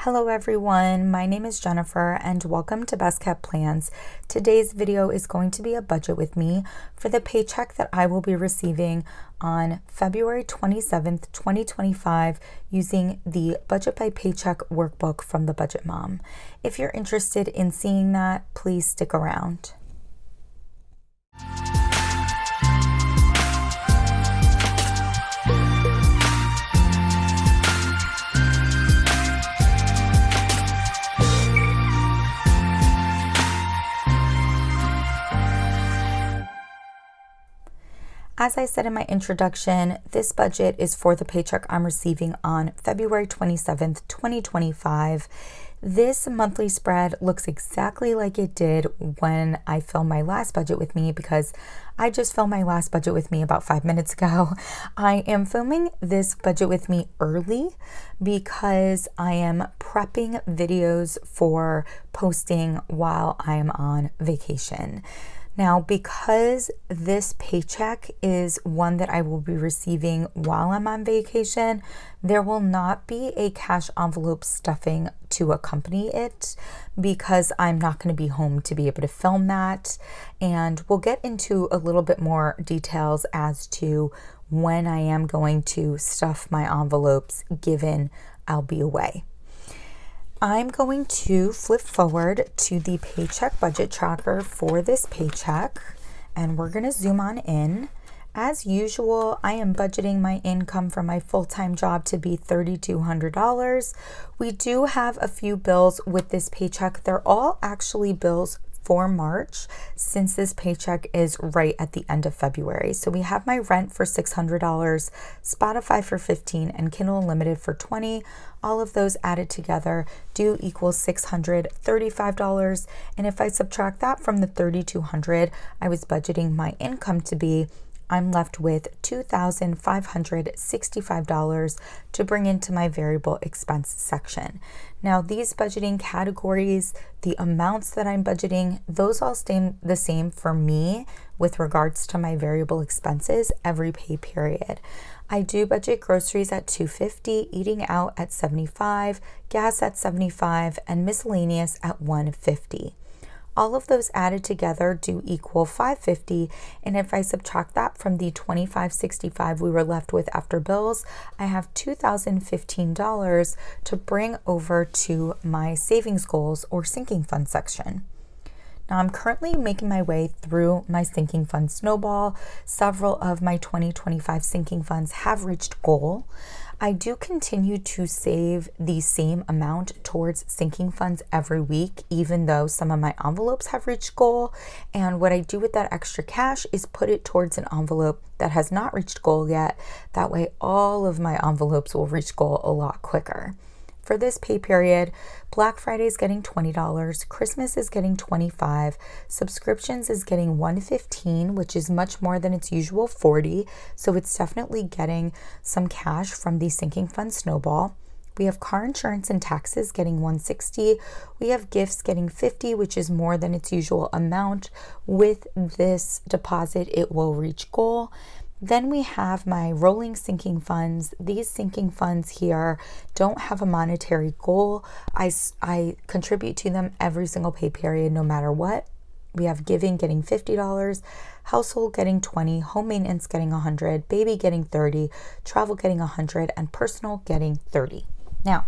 Hello everyone, my name is Jennifer and welcome to Best Kept Plans. Today's video is going to be a budget with me for the paycheck that I will be receiving on February 27th, 2025 using the Budget by Paycheck workbook from the Budget Mom. If you're interested in seeing that, please stick around. As I said in my introduction, this budget is for the paycheck I'm receiving on February 27th, 2025. This monthly spread looks exactly like it did when I filmed my last budget with me because I just filmed my last budget with me about 5 minutes ago. I am filming this budget with me early because I am prepping videos for posting while I'm on vacation. Now, because this paycheck is one that I will be receiving while I'm on vacation, there will not be a cash envelope stuffing to accompany it because I'm not going to be home to be able to film that. And we'll get into a little bit more details as to when I am going to stuff my envelopes given I'll be away. I'm going to flip forward to the paycheck budget tracker for this paycheck, and we're going to zoom on in. As usual, I am budgeting my income from my full-time job to be $3,200. We do have a few bills with this paycheck. They're all actually bills for March since this paycheck is right at the end of February. So we have my rent for $600, Spotify for $15, and Kindle Unlimited for $20. All of those added together do equal $635. And if I subtract that from the $3,200 I was budgeting my income to be, I'm left with $2,565 to bring into my variable expense section. Now, these budgeting categories, the amounts that I'm budgeting, those all stay the same for me with regards to my variable expenses every pay period. I do budget groceries at $250, eating out at $75, gas at $75, and miscellaneous at $150. All of those added together do equal $550, and if I subtract that from the $2,565 we were left with after bills, I have $2,015 to bring over to my savings goals or sinking fund section. Now, I'm currently making my way through my sinking fund snowball. Several of my 2025 sinking funds have reached goal. I do continue to save the same amount towards sinking funds every week, even though some of my envelopes have reached goal. And what I do with that extra cash is put it towards an envelope that has not reached goal yet. That way, all of my envelopes will reach goal a lot quicker. For this pay period, Black Friday is getting $20, Christmas is getting $25, subscriptions is getting $115, which is much more than its usual $40, so it's definitely getting some cash from the sinking fund snowball. We have car insurance and taxes getting $160. We have gifts getting $50, which is more than its usual amount. With this deposit, it will reach goal. Then we have my rolling sinking funds. These sinking funds here don't have a monetary goal. I contribute to them every single pay period, no matter what. We have giving getting $50, household getting $20, home maintenance getting $100, baby getting $30, travel getting $100, and personal getting $30. Now,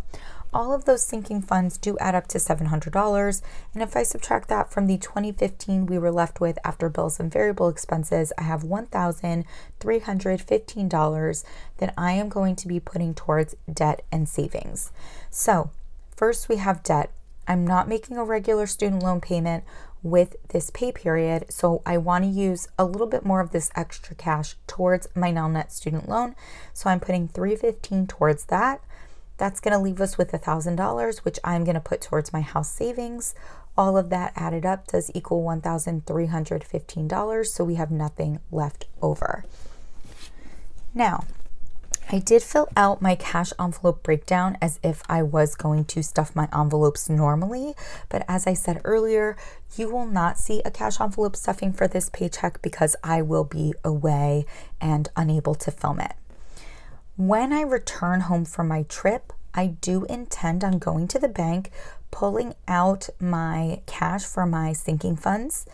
all of those sinking funds do add up to $700, and if I subtract that from the $2,015 we were left with after bills and variable expenses, I have $1,315 that I am going to be putting towards debt and savings. So, first we have debt. I'm not making a regular student loan payment with this pay period, so I want to use a little bit more of this extra cash towards my Nelnet student loan, so I'm putting $315 towards that. That's going to leave us with $1,000, which I'm going to put towards my house savings. All of that added up does equal $1,315, so we have nothing left over. Now, I did fill out my cash envelope breakdown as if I was going to stuff my envelopes normally, but as I said earlier, you will not see a cash envelope stuffing for this paycheck because I will be away and unable to film it. When I return home from my trip, I do intend on going to the bank, pulling out my cash for my sinking funds.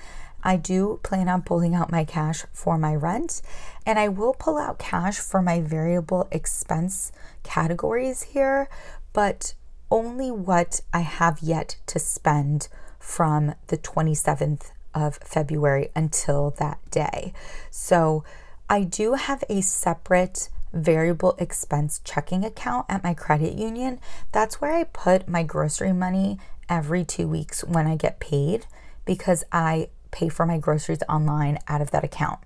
I do plan on pulling out my cash for my rent, and I will pull out cash for my variable expense categories here, but only what I have yet to spend from the 27th of February until that day. So I do have a separate variable expense checking account at my credit union. That's where I put my grocery money every 2 weeks when I get paid, because I pay for my groceries online out of that account.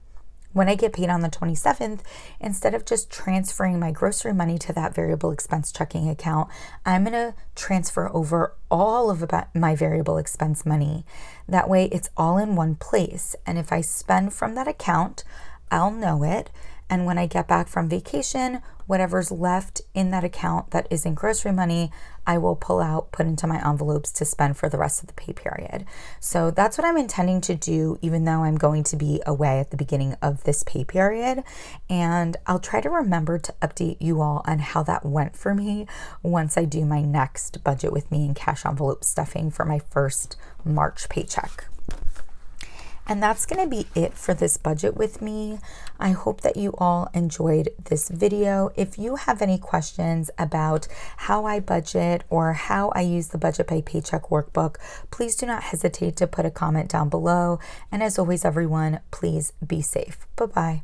When I get paid on the 27th, instead of just transferring my grocery money to that variable expense checking account, I'm going to transfer over all of my variable expense money. That way it's all in one place. And if I spend from that account, I'll know it. And when I get back from vacation, whatever's left in that account that isn't grocery money, I will pull out, put into my envelopes to spend for the rest of the pay period. So that's what I'm intending to do, even though I'm going to be away at the beginning of this pay period. And I'll try to remember to update you all on how that went for me once I do my next budget with me and cash envelope stuffing for my first March paycheck. And that's going to be it for this budget with me. I hope that you all enjoyed this video. If you have any questions about how I budget or how I use the Budget by Paycheck workbook, please do not hesitate to put a comment down below. And as always, everyone, please be safe. Bye-bye.